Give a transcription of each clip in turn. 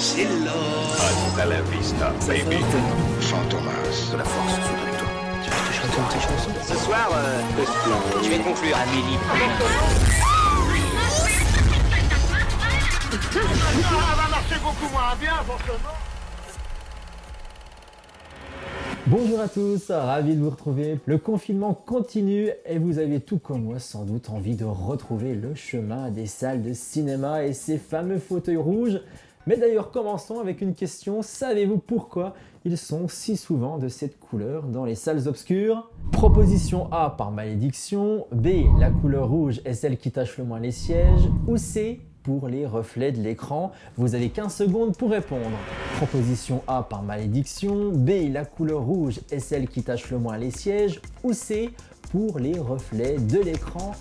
C'est l'or. Hasta la vista, baby. Fantomas. De la force sous de toi. Tu veux que je te chante une petite chanson? Ce soir, je vais conclure Amélie. Ça va marcher beaucoup moins bien, forcément. Bonjour à tous, ravi de vous retrouver. Le confinement continue et vous avez tout comme moi sans doute envie de retrouver le chemin des salles de cinéma et ces fameux fauteuils rouges. Mais d'ailleurs commençons avec une question, savez-vous pourquoi ils sont si souvent de cette couleur dans les salles obscures? Proposition A, par malédiction, B, la couleur rouge est celle qui tache le moins les sièges, ou C, pour les reflets de l'écran. Vous avez 15 secondes pour répondre. Proposition A, par malédiction, B, la couleur rouge est celle qui tache le moins les sièges, ou C, pour les reflets de l'écran.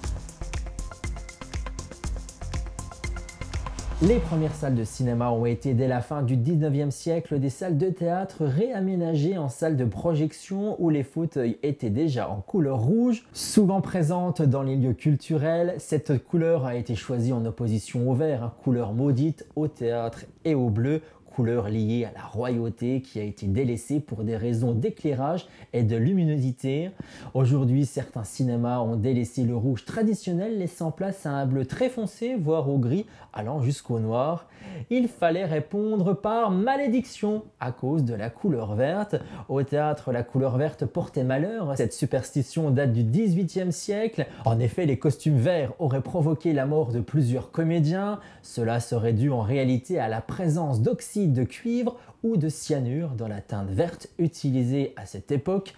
Les premières salles de cinéma ont été dès la fin du 19e siècle des salles de théâtre réaménagées en salles de projection où les fauteuils étaient déjà en couleur rouge. Souvent présente dans les lieux culturels, cette couleur a été choisie en opposition au vert, couleur maudite au théâtre, et au bleu, couleur liée à la royauté qui a été délaissée pour des raisons d'éclairage et de luminosité. Aujourd'hui, certains cinémas ont délaissé le rouge traditionnel, laissant place à un bleu très foncé, voire au gris, allant jusqu'au noir. Il fallait répondre par malédiction à cause de la couleur verte. Au théâtre, la couleur verte portait malheur. Cette superstition date du XVIIIe siècle. En effet, les costumes verts auraient provoqué la mort de plusieurs comédiens. Cela serait dû en réalité à la présence d'oxyde de cuivre ou de cyanure dans la teinte verte utilisée à cette époque.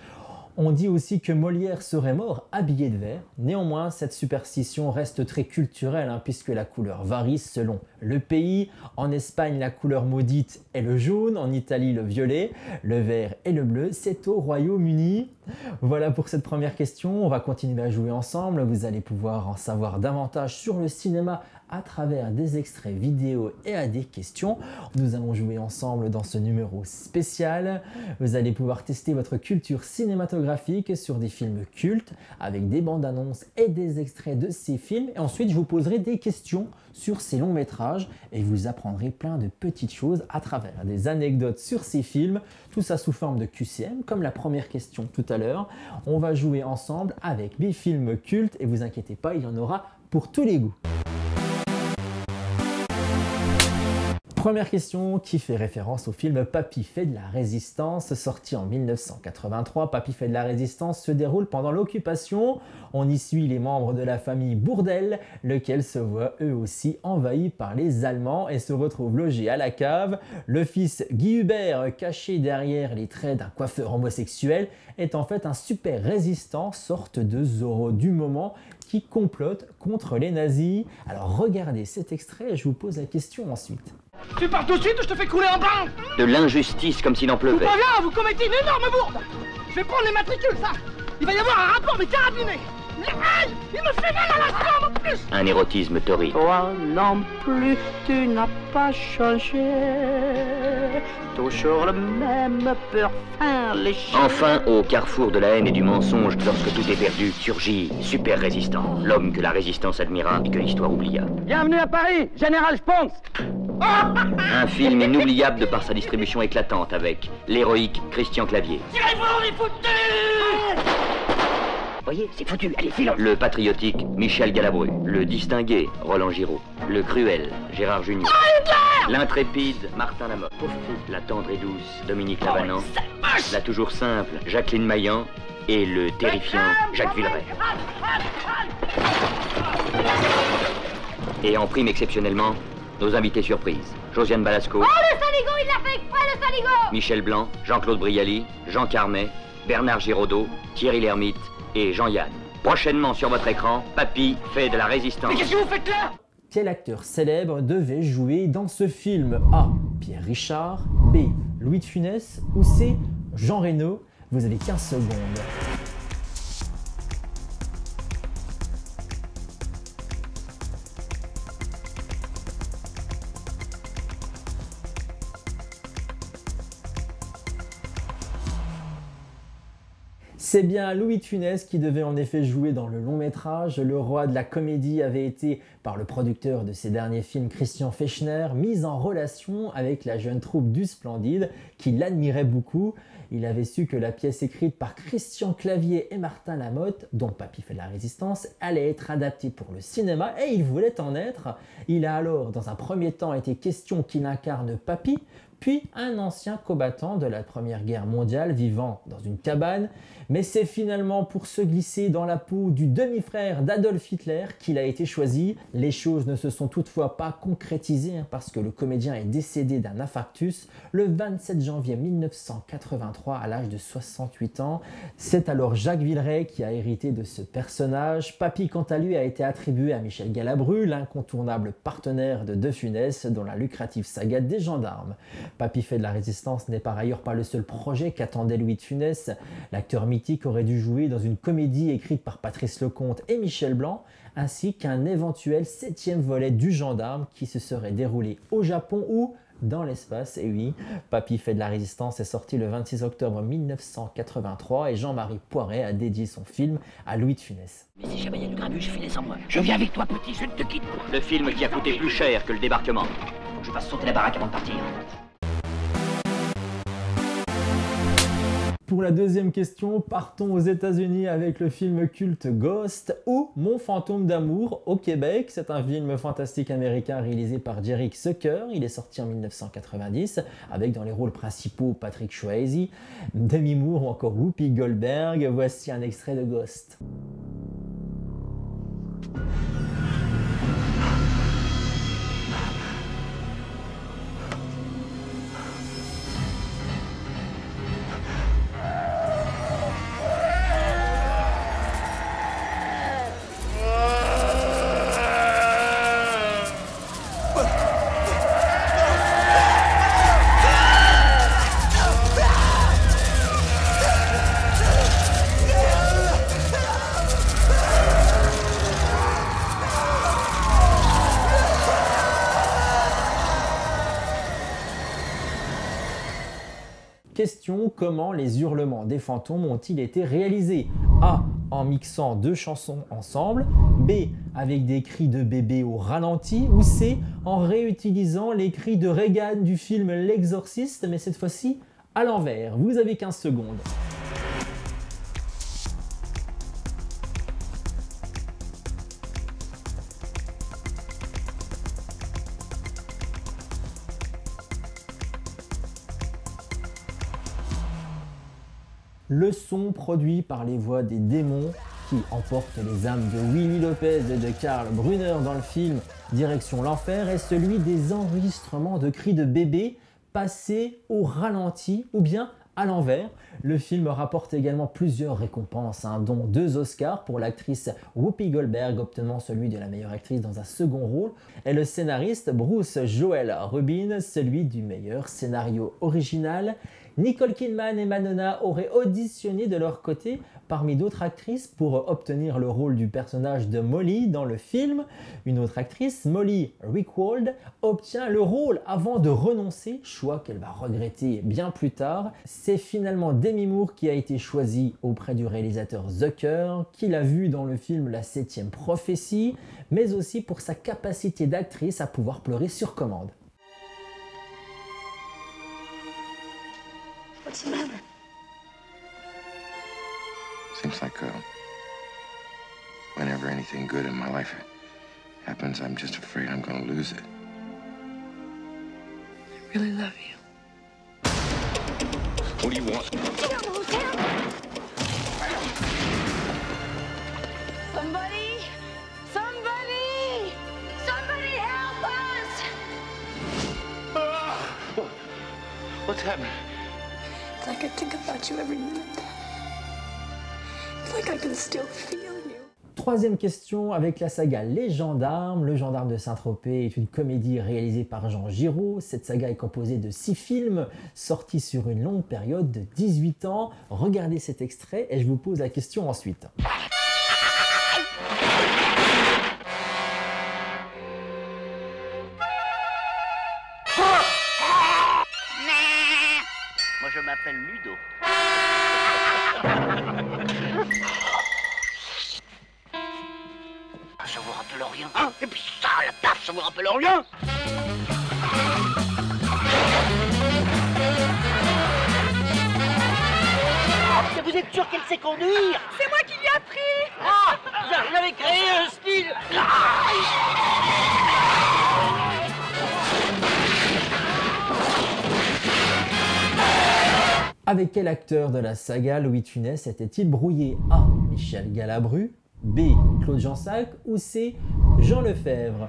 On dit aussi que Molière serait mort habillé de vert. Néanmoins, cette superstition reste très culturelle puisque la couleur varie selon le pays. En Espagne, la couleur maudite est le jaune, en Italie le violet, le vert et le bleu. C'est au Royaume-Uni. Voilà pour cette première question. On va continuer à jouer ensemble. Vous allez pouvoir en savoir davantage sur le cinéma à travers des extraits vidéo et à des questions. Nous allons jouer ensemble dans ce numéro spécial. Vous allez pouvoir tester votre culture cinématographique sur des films cultes avec des bandes annonces et des extraits de ces films. Et ensuite, je vous poserai des questions sur ces longs métrages et vous apprendrez plein de petites choses à travers des anecdotes sur ces films. Tout ça sous forme de QCM, comme la première question tout à l'heure. On va jouer ensemble avec des films cultes et vous inquiétez pas, il y en aura pour tous les goûts. Première question qui fait référence au film Papy fait de la Résistance, sorti en 1983. Papy fait de la Résistance se déroule pendant l'occupation. On y suit les membres de la famille Bourdelle, lesquels se voient eux aussi envahis par les Allemands et se retrouvent logés à la cave. Le fils Guy Hubert, caché derrière les traits d'un coiffeur homosexuel, est en fait un super résistant, sorte de Zorro du moment, qui complote contre les nazis. Alors regardez cet extrait et je vous pose la question ensuite. Tu pars tout de suite ou je te fais couler en bain? De l'injustice comme s'il en Vous pleuvait. préviens, vous commettez une énorme bourde. Je vais prendre les matricules, ça. Il va y avoir un rapport, mais carabiné. Aïe, il me fait mal à la jambe en plus. Un érotisme torride. Toi non plus, tu n'as pas changé. Toujours le même parfum léché. Enfin, au carrefour de la haine et du mensonge, lorsque tout est perdu, surgit Super Résistant. L'homme que la résistance admira et que l'histoire oublia. Bienvenue à Paris, Général Sponks. Un film inoubliable de par sa distribution éclatante avec l'héroïque Christian Clavier. Tirez-vous, on est foutus. Voyez, c'est foutu, allez, filons. Le patriotique Michel Galabru. Le distingué Roland Giraud. Le cruel Gérard Junior. L'intrépide Martin Lamotte. La tendre et douce Dominique Lavanant. La toujours simple Jacqueline Maillan. Et le terrifiant Jacques Villeray. Et en prime exceptionnellement, nos invités surprises. Josiane Balasco. Oh, le saligo, il l'a fait exprès, le saligo! Michel Blanc, Jean-Claude Brialy, Jean Carmet, Bernard Giraudot, Thierry Lhermitte et Jean-Yann. Prochainement sur votre écran, Papy fait de la Résistance. Mais qu'est-ce que vous faites là? Quel acteur célèbre devait jouer dans ce film? A. Pierre Richard, B. Louis de Funès ou C. Jean Reno? Vous avez 15 secondes. C'est bien Louis de Funès qui devait en effet jouer dans le long métrage. Le roi de la comédie avait été par le producteur de ses derniers films Christian Fechner, mis en relation avec la jeune troupe du Splendide qui l'admirait beaucoup. Il avait su que la pièce écrite par Christian Clavier et Martin Lamotte, dont Papy fait de la Résistance, allait être adaptée pour le cinéma et il voulait en être. Il a alors dans un premier temps été question qu'il incarne Papy, puis un ancien combattant de la Première Guerre mondiale vivant dans une cabane, mais c'est finalement pour se glisser dans la peau du demi-frère d'Adolf Hitler qu'il a été choisi. Les choses ne se sont toutefois pas concrétisées parce que le comédien est décédé d'un infarctus le 27 janvier 1983 à l'âge de 68 ans. C'est alors Jacques Villeray qui a hérité de ce personnage. Papy, quant à lui, a été attribué à Michel Galabru, l'incontournable partenaire de De Funès dans la lucrative saga des Gendarmes. Papy fait de la Résistance n'est par ailleurs pas le seul projet qu'attendait Louis de Funès. L'acteur mythique aurait dû jouer dans une comédie écrite par Patrice Lecomte et Michel Blanc, ainsi qu'un éventuel 7e volet du Gendarme qui se serait déroulé au Japon ou dans l'espace. Et oui, Papy fait de la Résistance est sorti le 26 octobre 1983 et Jean-Marie Poiret a dédié son film à Louis de Funès. Mais si jamais il y a du grabuge, filet sans moi. Je viens avec toi, petit, je ne te quitte pas. Le film qui a coûté plus cher que le débarquement. Je passe sauter la baraque avant de partir. Pour la deuxième question, partons aux États-Unis avec le film culte Ghost ou Mon fantôme d'amour au Québec. C'est un film fantastique américain réalisé par Jerry Zucker. Il est sorti en 1990 avec dans les rôles principaux Patrick Swayze, Demi Moore ou encore Whoopi Goldberg. Voici un extrait de Ghost. Question, comment les hurlements des fantômes ont-ils été réalisés? A. En mixant deux chansons ensemble. B. Avec des cris de bébé au ralenti. Ou C. En réutilisant les cris de Regan du film L'Exorciste, mais cette fois-ci à l'envers. Vous avez 15 secondes. Le son produit par les voix des démons qui emportent les âmes de Willy Lopez et de Karl Brunner dans le film Direction l'enfer est celui des enregistrements de cris de bébé passés au ralenti ou bien à l'envers. Le film rapporte également plusieurs récompenses, dont 2 Oscars pour l'actrice Whoopi Goldberg obtenant celui de la meilleure actrice dans un second rôle et le scénariste Bruce Joel Rubin celui du meilleur scénario original. Nicole Kidman et Madonna auraient auditionné de leur côté parmi d'autres actrices pour obtenir le rôle du personnage de Molly dans le film. Une autre actrice, Molly Ringwald, obtient le rôle avant de renoncer, choix qu'elle va regretter bien plus tard. C'est finalement Demi Moore qui a été choisie auprès du réalisateur Zucker, qui l'a vue dans le film La 7e prophétie, mais aussi pour sa capacité d'actrice à pouvoir pleurer sur commande. What's the matter? Seems like whenever anything good in my life happens, I'm just afraid I'm gonna lose it. I really love you. What do you want? Somebody! Somebody! Somebody help us! What's happening? It's like I think about you every minute. It's like I can still feel you. Troisième question avec la saga Les Gendarmes. Le Gendarme de Saint-Tropez est une comédie réalisée par Jean Giraud. Cette saga est composée de 6 films sortis sur une longue période de 18 ans. Regardez cet extrait et je vous pose la question ensuite. Moi je m'appelle Ludo. ça vous rappelle rien, hein? Et puis ça, la taf, ça vous rappelle rien? Mais vous êtes sûr qu'elle sait conduire? C'est moi qui lui ai appris. Ah, vous avez créé un style. Avec quel acteur de la saga Louis de Funès était-il brouillé? A. Michel Galabru, B. Claude Jansac ou C. Jean Lefebvre?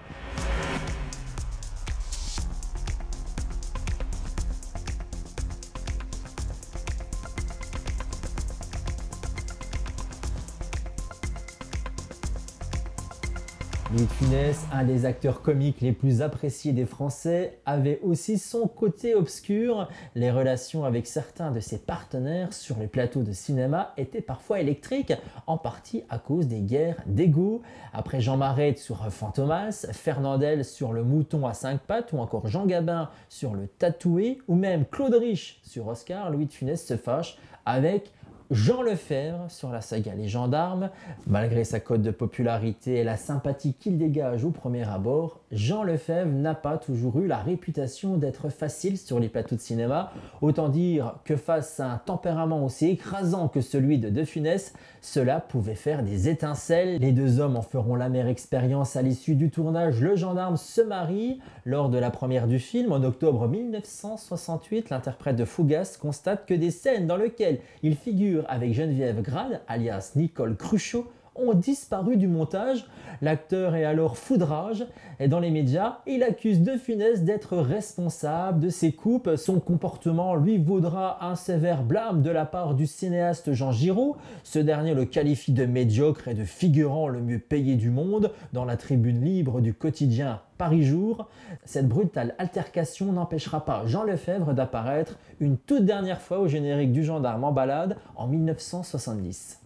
Louis de Funès, un des acteurs comiques les plus appréciés des Français, avait aussi son côté obscur. Les relations avec certains de ses partenaires sur les plateaux de cinéma étaient parfois électriques, en partie à cause des guerres d'ego. Après Jean Marais sur Fantomas, Fernandel sur Le Mouton à 5 pattes ou encore Jean Gabin sur Le Tatoué ou même Claude Rich sur Oscar, Louis de Funès se fâche avec Jean Lefebvre sur la saga Les Gendarmes. Malgré sa cote de popularité et la sympathie qu'il dégage au premier abord, Jean Lefebvre n'a pas toujours eu la réputation d'être facile sur les plateaux de cinéma. Autant dire que face à un tempérament aussi écrasant que celui de De Funès, cela pouvait faire des étincelles. Les deux hommes en feront l'amère expérience à l'issue du tournage. Le gendarme se marie. Lors de la première du film, en octobre 1968, l'interprète de Fougas constate que des scènes dans lesquelles il figure avec Geneviève Grade, alias Nicole Cruchot, ont disparu du montage. L'acteur est alors foudrage et dans les médias, il accuse De Funès d'être responsable de ces coupes. Son comportement lui vaudra un sévère blâme de la part du cinéaste Jean Giraud. Ce dernier le qualifie de médiocre et de figurant le mieux payé du monde dans la tribune libre du quotidien Paris Jour. Cette brutale altercation n'empêchera pas Jean Lefebvre d'apparaître une toute dernière fois au générique du Gendarme en balade en 1970.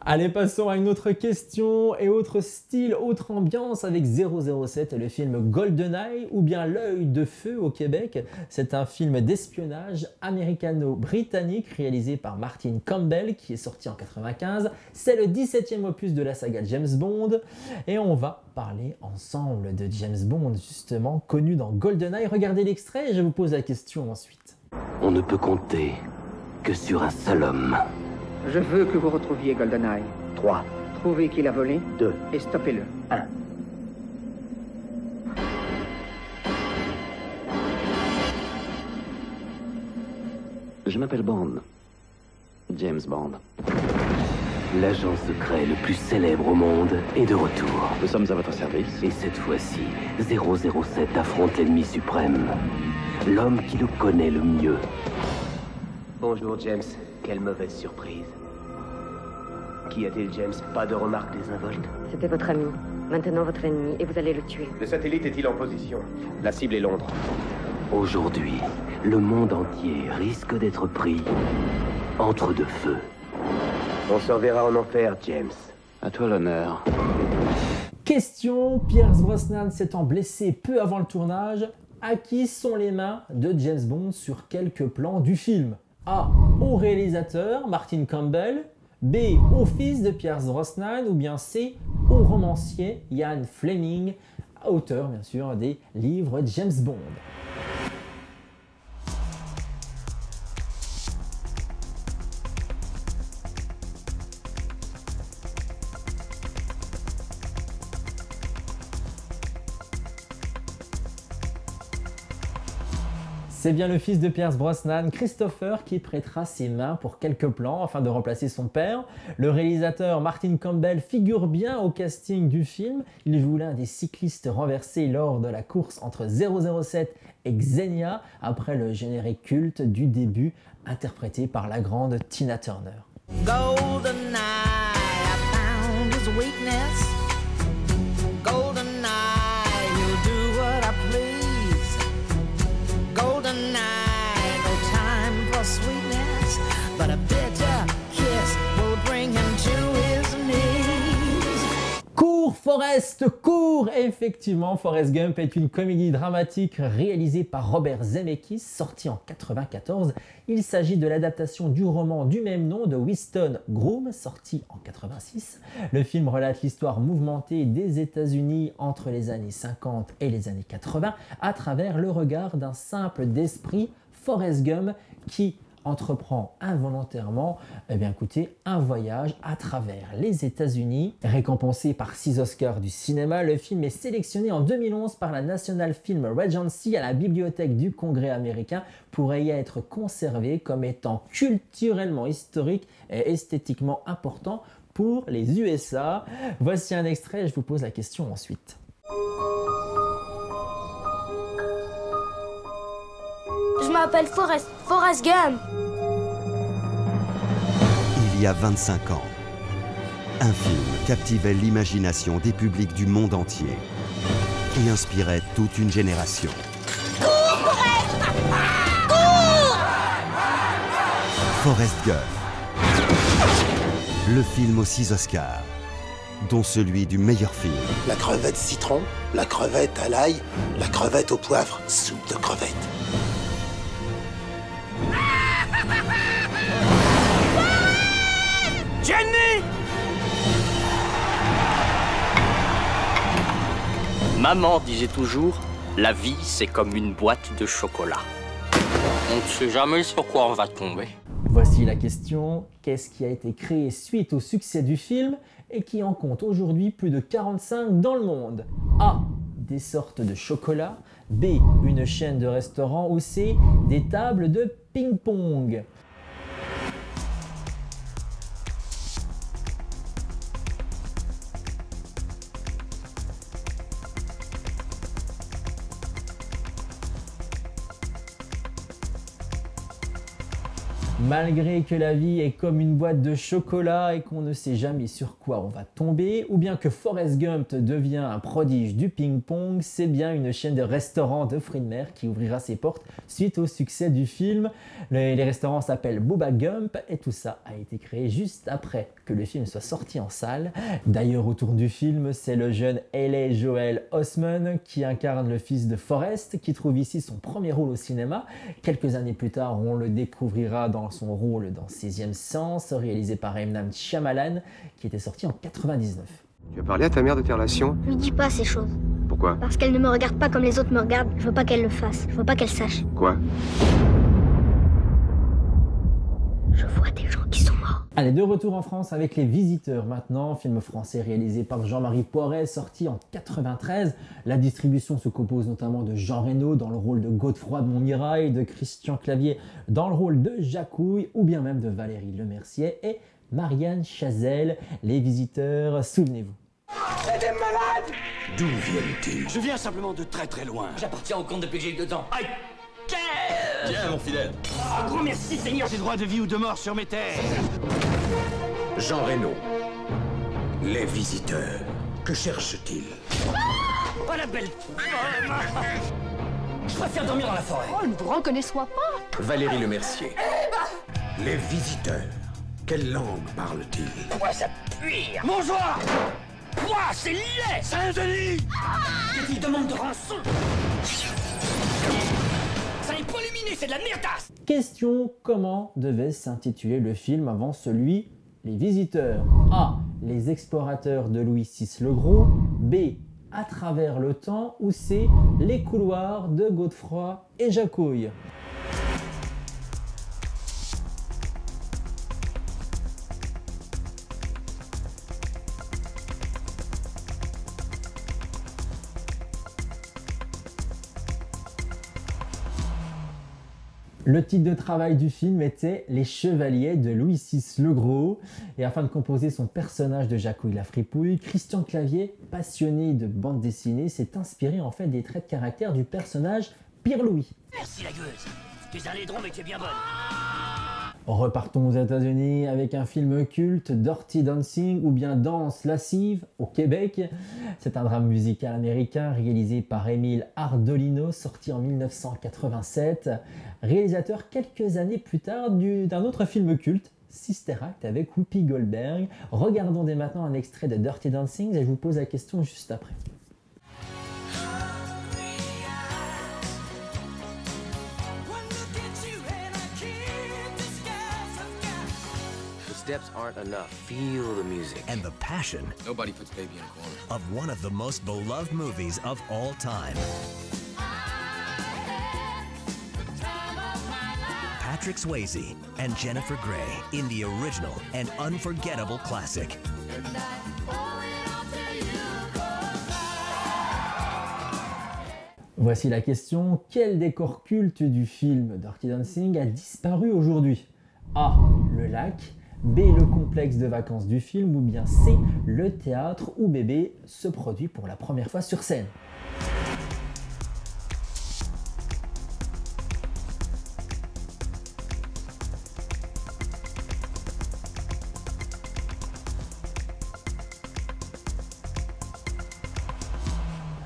Allez, passons à une autre question et autre style, autre ambiance avec 007 et le film GoldenEye ou bien L'œil de feu au Québec. C'est un film d'espionnage américano-britannique réalisé par Martin Campbell qui est sorti en 1995. C'est le 17e opus de la saga James Bond et on va parler ensemble de James Bond justement connu dans GoldenEye. Regardez l'extrait et je vous pose la question ensuite. On ne peut compter que sur un seul homme. Je veux que vous retrouviez GoldenEye. 3. Trouvez qui l'a volé. 2. Et stoppez-le. 1. Je m'appelle Bond. James Bond. L'agent secret le plus célèbre au monde est de retour. Nous sommes à votre service. Et cette fois-ci, 007 affronte l'ennemi suprême. L'homme qui le connaît le mieux. Bonjour James. Quelle mauvaise surprise. Qu'y a-t-il, James? Pas de remarques désinvoltes? C'était votre ami. Maintenant votre ennemi, et vous allez le tuer. Le satellite est-il en position? La cible est Londres. Aujourd'hui, le monde entier risque d'être pris entre deux feux. On se reverra en enfer, James. À toi l'honneur. Question, Pierce Brosnan s'étant blessé peu avant le tournage, à qui sont les mains de James Bond sur quelques plans du film? A. Au réalisateur Martin Campbell, B. Au fils de Pierce Brosnan ou bien C. Au romancier Ian Fleming, auteur bien sûr des livres James Bond. C'est bien le fils de Pierce Brosnan, Christopher, qui prêtera ses mains pour quelques plans afin de remplacer son père. Le réalisateur Martin Campbell figure bien au casting du film. Il joue l'un des cyclistes renversés lors de la course entre 007 et Xenia, après le générique culte du début, interprété par la grande Tina Turner. GoldenEye, I found his weakness. GoldenEye, he'll do what I please. GoldenEye, no time for sweetness, but a bitter kiss will bring him to his knees. Cours, Forrest! reste court. Effectivement, Forrest Gump est une comédie dramatique réalisée par Robert Zemeckis, sortie en 1994. Il s'agit de l'adaptation du roman du même nom de Winston Groom, sorti en 1986. Le film relate l'histoire mouvementée des États-Unis entre les années 50 et les années 80 à travers le regard d'un simple d'esprit, Forrest Gump, qui entreprend involontairement un voyage à travers les États-Unis. Récompensé par 6 Oscars du cinéma, le film est sélectionné en 2011 par la National Film Regency à la Bibliothèque du Congrès américain pour y être conservé comme étant culturellement historique et esthétiquement important pour les USA. Voici un extrait et je vous pose la question ensuite. Je m'appelle Forrest Gump. Il y a 25 ans, un film captivait l'imagination des publics du monde entier et inspirait toute une génération. Cours, Forrest! Cours! Forrest Gump. Le film aux 6 Oscars, dont celui du meilleur film. La crevette citron, la crevette à l'ail, la crevette au poivre, soupe de crevettes. Jenny! Maman disait toujours, la vie c'est comme une boîte de chocolat. On ne sait jamais sur quoi on va tomber. Voici la question, qu'est-ce qui a été créé suite au succès du film et qui en compte aujourd'hui plus de 45 dans le monde? A. Des sortes de chocolat. B. Une chaîne de restaurants. Ou C. Des tables de ping-pong. Malgré que la vie est comme une boîte de chocolat et qu'on ne sait jamais sur quoi on va tomber, ou bien que Forrest Gump devient un prodige du ping-pong, c'est bien une chaîne de restaurants de fruits de mer qui ouvrira ses portes suite au succès du film. Les restaurants s'appellent Bubba Gump et tout ça a été créé juste après que le film soit sorti en salle. D'ailleurs, autour du film, c'est le jeune Haley Joel Osment qui incarne le fils de Forrest, qui trouve ici son premier rôle au cinéma. Quelques années plus tard, on le découvrira dans son rôle dans Sixième Sens, réalisé par M. Night Shyamalan, qui était sorti en 1999. Tu as parlé à ta mère de tes relations? Lui dis pas ces choses. Pourquoi? Parce qu'elle ne me regarde pas comme les autres me regardent. Je veux pas qu'elle le fasse. Je veux pas qu'elle sache. Quoi? Je vois des gens qui sont morts. Allez, de retour en France avec Les Visiteurs maintenant, film français réalisé par Jean-Marie Poiret, sorti en 1993. La distribution se compose notamment de Jean Reno dans le rôle de Godefroy de Montmirail, de Christian Clavier dans le rôle de Jacouille, ou bien même de Valérie Lemercier et Marianne Chazelle. Les Visiteurs, souvenez-vous. Elle est malade! D'où viennent-ils? Je viens simplement de très très loin. J'appartiens au comte depuis que j'ai eu 2 ans. Aïe! Tiens, mon fidèle. Un grand merci, Seigneur. J'ai droit de vie ou de mort sur mes terres. Jean Reno. Les Visiteurs. Que cherchent-ils? Oh, la belle femme! Je préfère dormir dans la forêt. Oh, ne vous reconnaissez-moi pas. Valérie Lemercier. Les Visiteurs. Quelle langue parlent-ils? Quoi, ça pue? Bonjour! Quoi, c'est laid! Saint-Denis! Des demandes de rançon! Ça n'est pas lumineux, c'est de la merdasse! Question, comment devait s'intituler le film avant celui Les Visiteurs? A. Les explorateurs de Louis VI le Gros. B. À travers le temps. Ou C. Les couloirs de Godefroy et Jacouille. Le titre de travail du film était Les Chevaliers de Louis VI le Gros. Et afin de composer son personnage de Jacouille la fripouille, Christian Clavier, passionné de bande dessinée, s'est inspiré en fait des traits de caractère du personnage Pierre-Louis. Merci la gueuse. Tu es un laidron mais tu es bien bonne. Repartons aux États-Unis avec un film culte, Dirty Dancing ou bien Danse lascive au Québec. C'est un drame musical américain réalisé par Émile Ardolino, sorti en 1987. Réalisateur quelques années plus tard d'un autre film culte, Sister Act avec Whoopi Goldberg. Regardons dès maintenant un extrait de Dirty Dancing et je vous pose la question juste après. Steps aren't enough. Feel the music. And the passion. Nobody puts baby in a corner. Of one of the most beloved movies of all time. Patrick Swayze and Jennifer Grey in the original and unforgettable classic. Voici la question, quel décor culte du film Dirty Dancing a disparu aujourd'hui? A. Le lac. B. Le complexe de vacances du film. Ou bien C. Le théâtre où bébé se produit pour la première fois sur scène.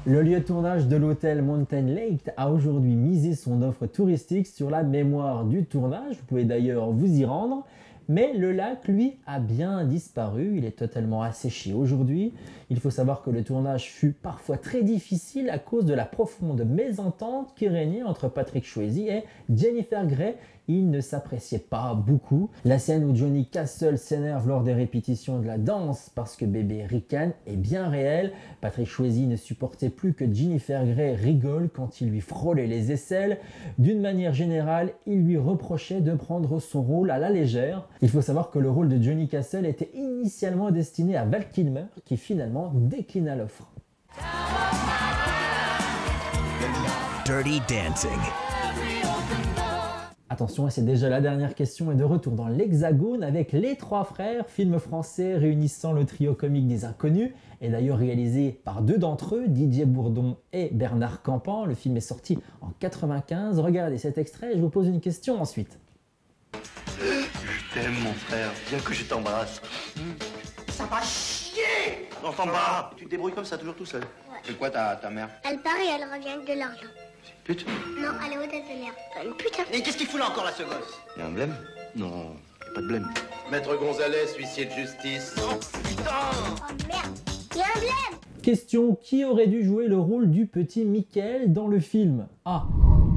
Le lieu de tournage de l'hôtel Mountain Lake a aujourd'hui misé son offre touristique sur la mémoire du tournage. Vous pouvez d'ailleurs vous y rendre. Mais le lac, lui, a bien disparu. Il est totalement asséché aujourd'hui. Il faut savoir que le tournage fut parfois très difficile à cause de la profonde mésentente qui régnait entre Patrick Swayze et Jennifer Grey. Ils ne s'appréciaient pas beaucoup. La scène où Johnny Castle s'énerve lors des répétitions de la danse parce que bébé ricane est bien réelle. Patrick Swayze ne supportait plus que Jennifer Grey rigole quand il lui frôlait les aisselles. D'une manière générale, il lui reprochait de prendre son rôle à la légère. Il faut savoir que le rôle de Johnny Castle était initialement destiné à Val Kilmer, qui finalement déclina l'offre. Dirty Dancing. Attention, et c'est déjà la dernière question, et de retour dans l'Hexagone avec Les Trois Frères, film français réunissant le trio comique des Inconnus, et d'ailleurs réalisé par deux d'entre eux, Didier Bourdon et Bernard Campan. Le film est sorti en 1995. Regardez cet extrait et je vous pose une question ensuite. Je t'aime mon frère, viens que je t'embrasse. Ça va chier! Non, t'embarras, tu te débrouilles comme ça, toujours tout seul. Ouais. C'est quoi ta mère? Elle part et elle revient avec de l'argent. Pute? Non, elle est hôtesse de l'air. Une pute. Et qu'est-ce qu'il fout là encore là, ce gosse? Y'a un blême? Non, y'a pas de blême. Maître Gonzalez, huissier de justice. Oh putain! Oh merde, y'a un blême! Question, qui aurait dû jouer le rôle du petit Michael dans le film? A.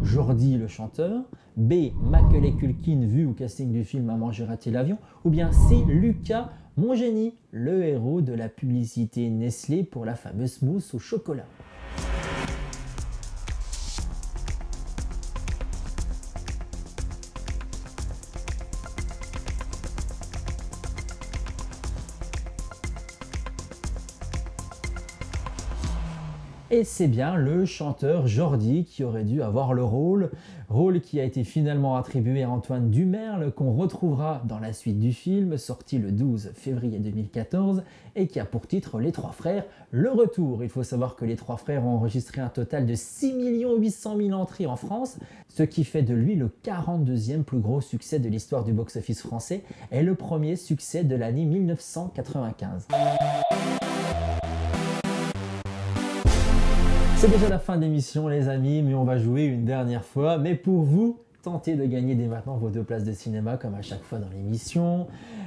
Jordi le chanteur. B. Macaulay Culkin vu au casting du film Maman j'ai raté l'avion. Ou bien C. Lucas Mongeni, le héros de la publicité Nestlé pour la fameuse mousse au chocolat. Et c'est bien le chanteur Jordi qui aurait dû avoir le rôle qui a été finalement attribué à Antoine Dumerle, qu'on retrouvera dans la suite du film, sorti le 12 février 2014, et qui a pour titre Les Trois Frères, le retour. Il faut savoir que Les Trois Frères ont enregistré un total de 6 800 000 entrées en France, ce qui fait de lui le 42e plus gros succès de l'histoire du box-office français et le premier succès de l'année 1995. C'est déjà la fin de l'émission les amis, mais on va jouer une dernière fois. Mais pour vous, tentez de gagner dès maintenant vos 2 places de cinéma comme à chaque fois dans l'émission.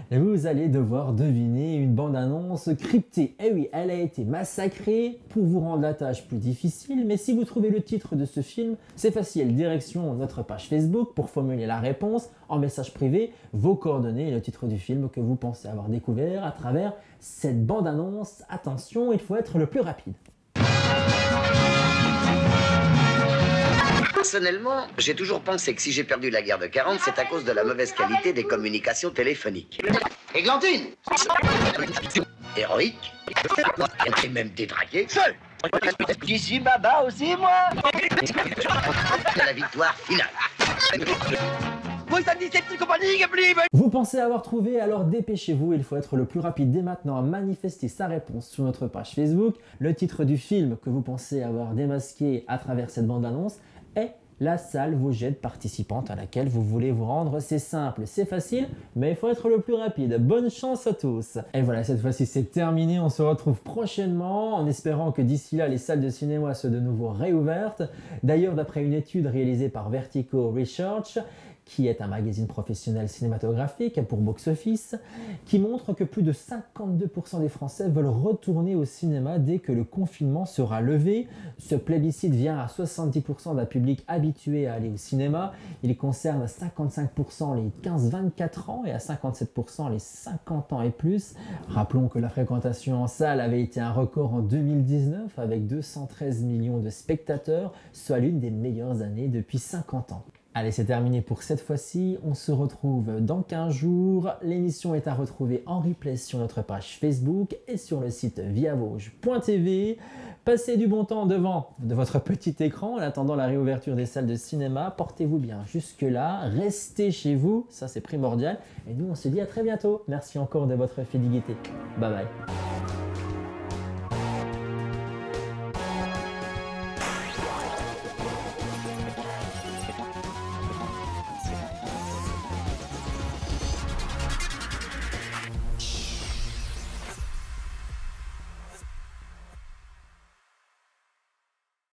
Et vous allez devoir deviner une bande-annonce cryptée. Eh oui, elle a été massacrée pour vous rendre la tâche plus difficile. Mais si vous trouvez le titre de ce film, c'est facile. Direction notre page Facebook pour formuler la réponse en message privé, vos coordonnées et le titre du film que vous pensez avoir découvert à travers cette bande-annonce. Attention, il faut être le plus rapide. Personnellement, j'ai toujours pensé que si j'ai perdu la guerre de 40, c'est à cause de la mauvaise qualité des communications téléphoniques. Églantine! Héroïque! Et même détraqué. Seul! Ici, Baba aussi, moi! La victoire finale. Vous pensez avoir trouvé, alors dépêchez-vous, il faut être le plus rapide dès maintenant à manifester sa réponse sur notre page Facebook. Le titre du film que vous pensez avoir démasqué à travers cette bande-annonce est la salle Vosgède participante à laquelle vous voulez vous rendre. C'est simple, c'est facile, mais il faut être le plus rapide. Bonne chance à tous. Et voilà, cette fois-ci c'est terminé. On se retrouve prochainement en espérant que d'ici là les salles de cinéma soient de nouveau réouvertes. D'ailleurs, d'après une étude réalisée par Vertigo Research, qui est un magazine professionnel cinématographique pour Box Office, qui montre que plus de 52% des Français veulent retourner au cinéma dès que le confinement sera levé. Ce plébiscite vient à 70% d'un public habitué à aller au cinéma. Il concerne à 55% les 15-24 ans et à 57% les 50 ans et plus. Rappelons que la fréquentation en salle avait été un record en 2019 avec 213 millions de spectateurs, soit l'une des meilleures années depuis 50 ans. Allez, c'est terminé pour cette fois-ci. On se retrouve dans 15 jours. L'émission est à retrouver en replay sur notre page Facebook et sur le site viavauge.tv. Passez du bon temps devant de votre petit écran en attendant la réouverture des salles de cinéma. Portez-vous bien jusque-là. Restez chez vous, ça c'est primordial. Et nous, on se dit à très bientôt. Merci encore de votre fidélité. Bye bye.